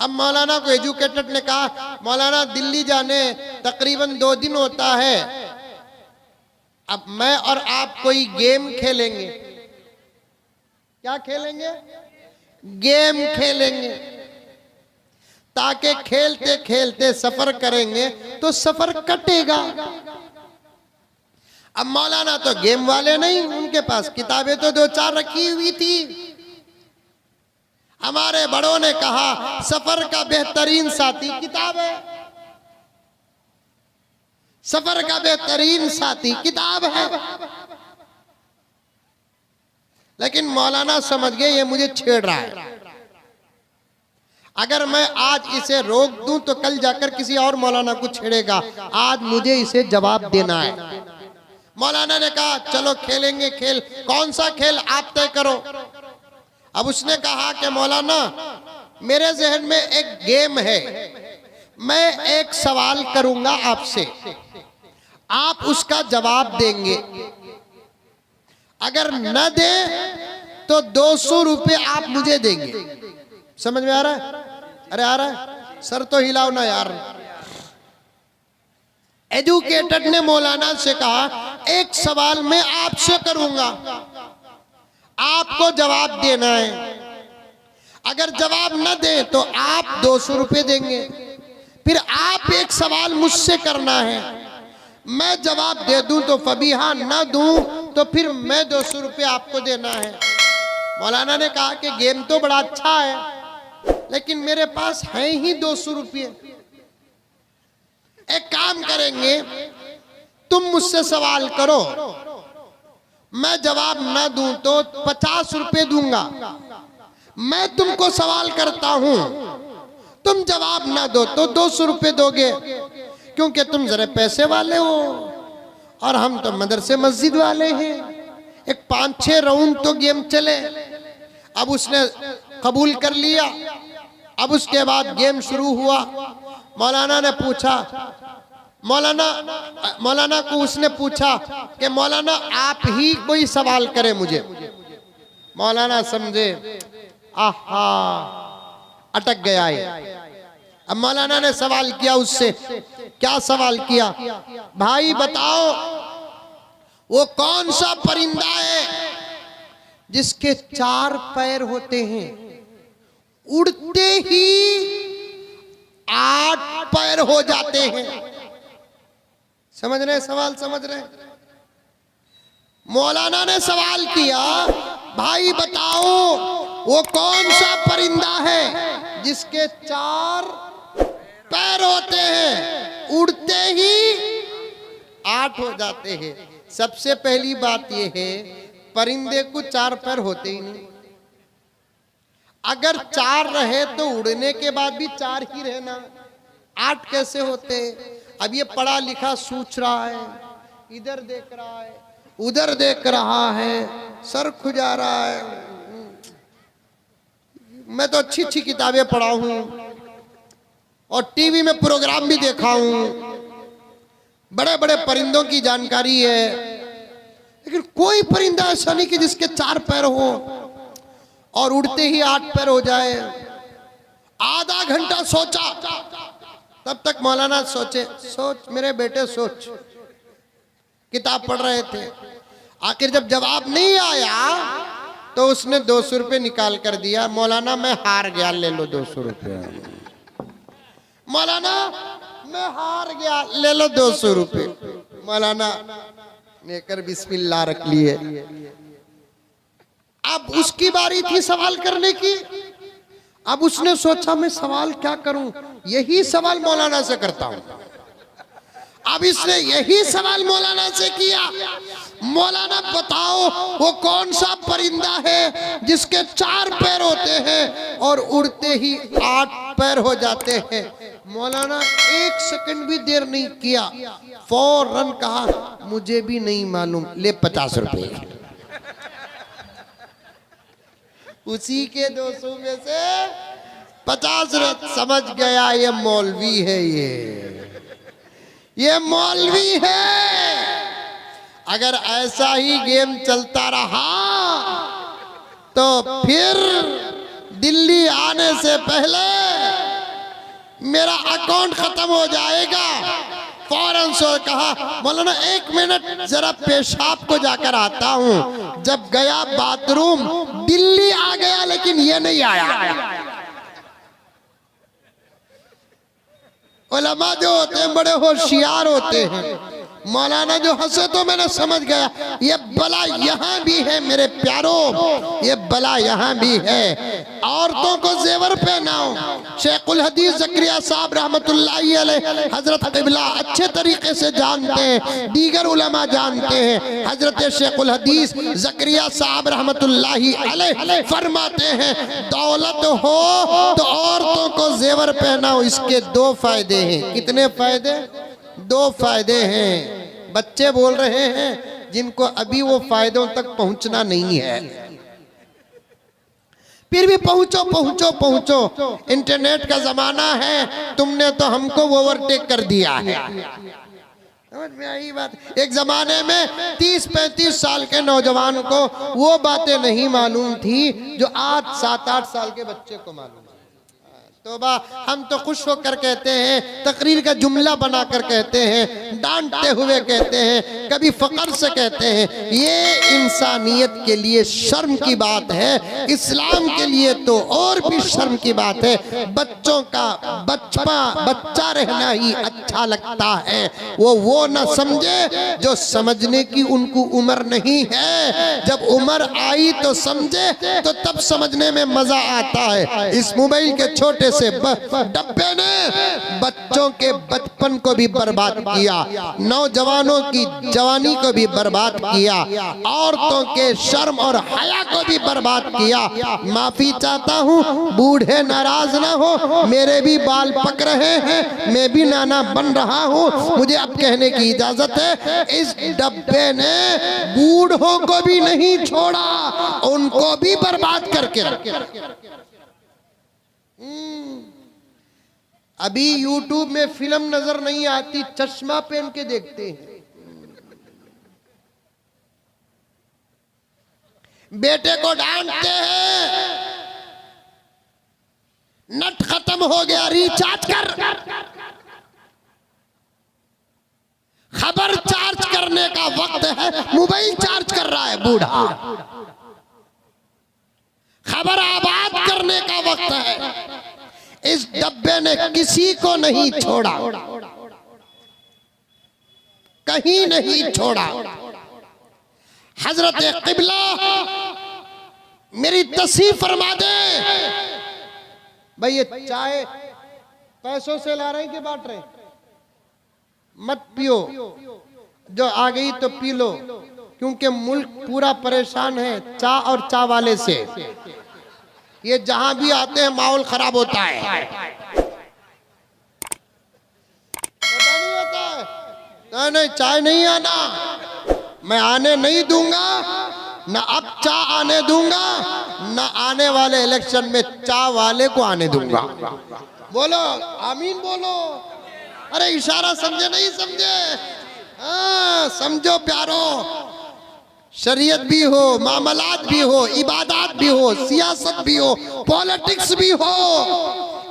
अब मौलाना को एजुकेटेड ने कहा मौलाना दिल्ली जाने तकरीबन 2 दिन होता है, अब मैं और आप कोई गेम खेलेंगे। क्या खेलेंगे? गेम खेलेंगे, ताकि खेलते खेलते सफर करेंगे तो सफर कटेगा। अब मौलाना तो गेम वाले नहीं, उनके पास किताबें तो 2-4 रखी हुई थी। हमारे बड़ों ने कहा सफर का बेहतरीन साथी किताब है, सफर का बेहतरीन साथी किताब है। लेकिन मौलाना समझ गए ये मुझे छेड़ रहा है, अगर मैं आज इसे रोक दूं तो कल जाकर किसी और मौलाना को छेड़ेगा, आज मुझे इसे जवाब देना है। मौलाना ने कहा चलो खेलेंगे खेल। कौन सा खेल आप तय करो। अब उसने कहा कि मौलाना मेरे जहन में एक गेम है, मैं एक सवाल करूंगा आपसे, आप उसका जवाब देंगे, अगर न दे तो 200 रुपये आप मुझे देंगे। समझ में आ रहा है? अरे आ रहा है? सर तो हिलाओ ना यार। एजुकेटेड ने मौलाना से कहा एक सवाल मैं आपसे करूंगा, आपको जवाब देना है, अगर जवाब न दे तो आप 200 रुपये देंगे। फिर आप एक सवाल मुझसे करना है, मैं जवाब दे दूं तो फबीहा, न दूं तो फिर मैं 200 रुपये आपको देना है। मौलाना ने कहा कि गेम तो बड़ा अच्छा है, लेकिन मेरे पास है ही 200 रुपये। एक काम करेंगे, तुम मुझसे सवाल करो, मैं जवाब ना दूं तो 50 रुपये दूंगा। मैं तुमको सवाल करता हूं, तुम जवाब ना दो तो 200 रुपये दोगे, क्योंकि तुम जरा पैसे वाले हो और हम तो मदरसे मस्जिद वाले हैं। एक 5-6 राउंड तो गेम चले। अब उसने कबूल कर लिया। अब उसके बाद गेम शुरू हुआ। मौलाना ने पूछा, मौलाना को उसने पूछा कि मौलाना आप ही कोई सवाल करें मुझे। मौलाना समझे आहा अटक गया है। अब मौलाना ने सवाल किया उससे। क्या सवाल किया? भाई बताओ वो कौन सा परिंदा है जिसके 4 पैर होते हैं, उड़ते ही 8 पैर हो जाते हैं। समझ रहे सवाल? समझ रहे? मौलाना ने सवाल किया भाई बताओ वो कौन सा परिंदा है जिसके 4 पैर होते हैं, उड़ते ही 8 हो जाते हैं। सबसे पहली बात यह है परिंदे को 4 पैर होते ही नहीं। अगर 4 रहे तो उड़ने के बाद भी 4 ही रहना, 8 कैसे होते? अब ये पढ़ा लिखा सोच रहा है, इधर देख रहा है, उधर देख रहा है, सर खुजा रहा है। मैं तो अच्छी अच्छी किताबें पढ़ा हूं और टीवी में प्रोग्राम भी देखा हूं, बड़े बड़े परिंदों की जानकारी है, लेकिन कोई परिंदा ऐसा नहीं कि जिसके 4 पैर हो और उड़ते ही 8 पैर हो जाए। आधा घंटा सोचा, तब तक मौलाना सोचे, सोच मेरे बेटे सोच। किताब पढ़ रहे थे। आखिर जब जवाब नहीं आया तो उसने 200 रुपये निकाल कर दिया। मौलाना मैं हार गया, ले लो 200 रुपये। मौलाना मैं हार गया, ले लो 200 रुपये। मौलाना लेकर बिस्मिल्लाह रख लिए। अब उसकी बारी थी सवाल करने की। अब उसने सोचा मैं सवाल क्या करूं, यही सवाल मौलाना से करता हूं। अब इसने यही सवाल मौलाना से किया, मौलाना बताओ वो कौन सा परिंदा है जिसके 4 पैर होते हैं और उड़ते ही 8 पैर हो जाते हैं। मौलाना 1 सेकंड भी देर नहीं किया, फौरन कहा मुझे भी नहीं मालूम, ले 50 रुपए। उसी के 200 में से 50 रुपए। समझ गया ये मौलवी है, ये मौलवी है। अगर ऐसा ही गेम चलता रहा तो फिर दिल्ली आने से पहले मेरा अकाउंट खत्म हो जाएगा। फौरन से कहा मौलाना 1 मिनट जरा पेशाब को जाकर आता हूं। जब गया बाथरूम, दिल्ली आ गया लेकिन ये नहीं आया। उलमा जो होते हैं बड़े होशियार होते हैं। मौलाना जो हंसे तो मैंने समझ गया ये बला यहाँ भी है मेरे प्यारों, ये बला यहाँ भी है। औरतों को जेवर पहनाओ। शेखुल हदीस ज़करिया साहब रहमतुल्लाहि अलैह हजरत क़िबला अच्छे तरीके से जानते हैं, दीगर उलमा जानते हैं। हजरत शेखुल हदीस ज़करिया साहब रहमतुल्लाहि अलैह फरमाते हैं दौलत हो तो औरतों को जेवर पहनाओ। इसके 2 फायदे हैं। कितने फायदे? 2 फायदे हैं। बच्चे बोल रहे हैं जिनको अभी वो फायदों तक पहुंचना नहीं है, फिर भी पहुंचो पहुंचो पहुंचो। इंटरनेट का जमाना है, तुमने तो हमको ओवरटेक कर दिया है। समझ में आई बात? एक जमाने में 30-35 साल के नौजवान को वो बातें नहीं मालूम थी जो आज 7-8 साल के बच्चे को मालूम। तोबा, हम तो खुश होकर कहते हैं, तकरीर का जुमला बनाकर कहते हैं, डांटते हुए कहते हैं, कभी फकर से कहते हैं। ये इंसानियत के लिए शर्म की बात है, इस्लाम के लिए तो और भी शर्म की बात है। बच्चों का बच्चा रहना ही अच्छा लगता है। वो न समझे जो समझने की उनको उम्र नहीं है। जब उम्र आई तो समझे, तो तब समझने में मजा आता है। इस मोबाइल के छोटे से डब्बे ने बच्चों के बचपन को भी बर्बाद किया, नौजवानों की जवानी को भी बर्बाद किया, औरतों के शर्म और हया को भी बर्बाद किया। माफी चाहता हूँ, बूढ़े नाराज ना हो, मेरे भी बाल पक रहे हैं, मैं भी नाना बन रहा हूँ, मुझे अब कहने की इजाजत है। इस डब्बे ने बूढ़ों को भी नहीं छोड़ा, उनको भी बर्बाद करके रखा। अभी YouTube में फिल्म नजर नहीं आती, चश्मा पहन के देखते हैं। बेटे को डांटते हैं, नेट खत्म हो गया, रिचार्ज कर। खबर चार्ज करने का वक्त है, मोबाइल चार्ज कर रहा है बूढ़ा। खबर आबाद करने का वक्त है। इस डब्बे ने किसी को नहीं छोड़ा, कहीं नहीं छोड़ा। हजरत क़िबला मेरी तस्वीर फरमा दे। भाई ये चाय पैसों से ला रहे हैं कि बांट रहे? मत पियो, जो आ गई तो पी लो, क्योंकि मुल्क पूरा परेशान है चा और चा वाले से। ये जहां भी आते हैं माहौल खराब होता है। पता नहीं होता है। नहीं, चाय नहीं आना, मैं आने नहीं दूंगा, ना अब चा आने दूंगा, ना आने वाले इलेक्शन में चा वाले को आने दूंगा। बोलो आमीन बोलो। अरे इशारा समझे नहीं समझे? हाँ समझो प्यारो। शरीयत भी हो, मामलात भी हो, इबादत भी हो, सियासत भी हो, पॉलिटिक्स भी हो,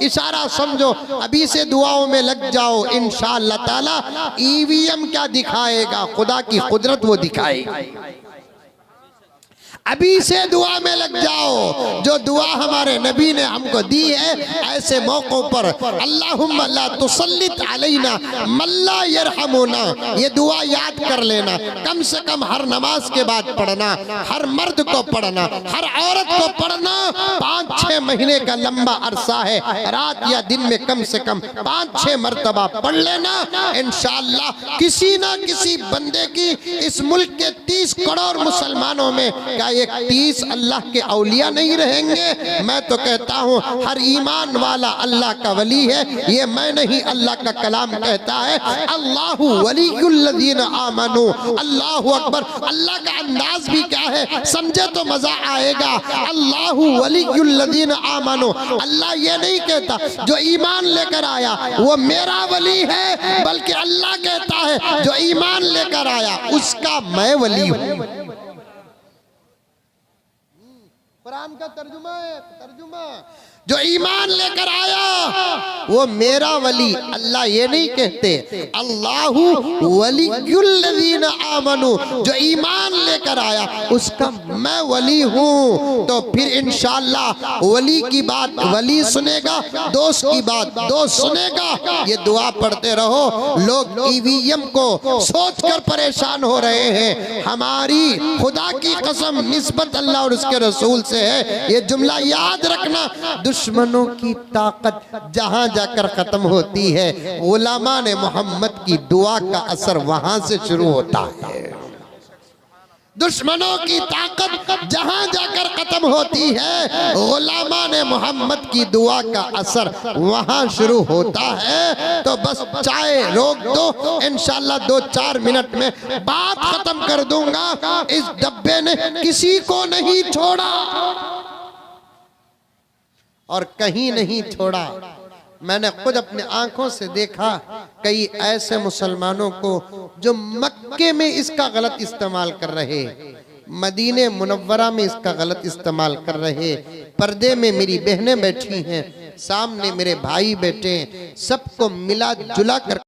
इशारा समझो। अभी से दुआओं में लग जाओ, इंशाअल्लाह ताला ईवीएम क्या दिखाएगा, खुदा की कुदरत वो दिखाएगी। अभी से दुआ में लग जाओ। जो दुआ हमारे नबी ने हमको दी है, ऐसे मौकों पर अल्लाहुम्मा ला तुसल्लित अलैना मल्ला यरहमुना, ये दुआ याद कर लेना। कम से कम हर नमाज के बाद पढ़ना, हर मर्द को पढ़ना, हर औरत को पढ़ना। 5-6 महीने का लंबा अरसा है, रात या दिन में कम से कम 5-6 मरतबा पढ़ लेना। इंशाअल्लाह किसी ना किसी बंदे की इस मुल्क के 30 करोड़ मुसलमानों में क्या एक 30 अल्लाह के औलिया नहीं रहेंगे? मैं तो कहता हूँ हर ईमान वाला अल्लाह का वली है। ये मैं नहीं, अल्लाह का कलाम कहता है, अल्लाहु वलियुल्लज़ीना आमनू। अल्लाहु अकबर। अल्लाह का अंदाज भी क्या है, समझे तो मजा आएगा। अल्लाहु वलियुल्लज़ीना आमनू। अल्लाह ये नहीं कहता जो ईमान लेकर आया वो मेरा वली है, बल्कि अल्लाह कहता है जो ईमान लेकर आया उसका मैं वली हूँ। कुरान का तर्जुमा है, तर्जुमा। जो ईमान लेकर आया वो मेरा वली। अल्लाह ये नहीं कहते, अल्लाहु वलियुल्लज़ीना आमनू, जो ईमान लेकर आया उसका मैं वली हूँ। तो फिर इंशाअल्लाह वली की बात वली सुनेगा, दोस्त की बात दोस्त सुनेगा। ये दुआ पढ़ते रहो। लोग ईवीएम को सोचकर परेशान हो रहे हैं, हमारी खुदा की कसम निस्बत अल्लाह और उसके रसूल से है। ये जुमला याद रखना, दुश्मनों की ताकत जहां जाकर खत्म होती है, उलमा ने मोहम्मद की दुआ का असर वहां से शुरू होता है। दुश्मनों की ताकत जहां जाकर खत्म होती है, उलमा ने मोहम्मद की दुआ का असर वहां शुरू होता है। तो बस चाय रोक दो, इंशाल्लाह 2-4 मिनट में बात खत्म कर दूंगा। इस डब्बे ने किसी को नहीं छोड़ा और कहीं नहीं छोड़ा। मैंने खुद अपने आंखों से देखा कई ऐसे मुसलमानों को जो मक्के में इसका गलत इस्तेमाल कर रहे, मदीने मुनव्वरा में इसका गलत इस्तेमाल कर रहे। पर्दे में मेरी बहनें बैठी हैं, सामने मेरे भाई बैठे हैं, सबको मिला जुला कर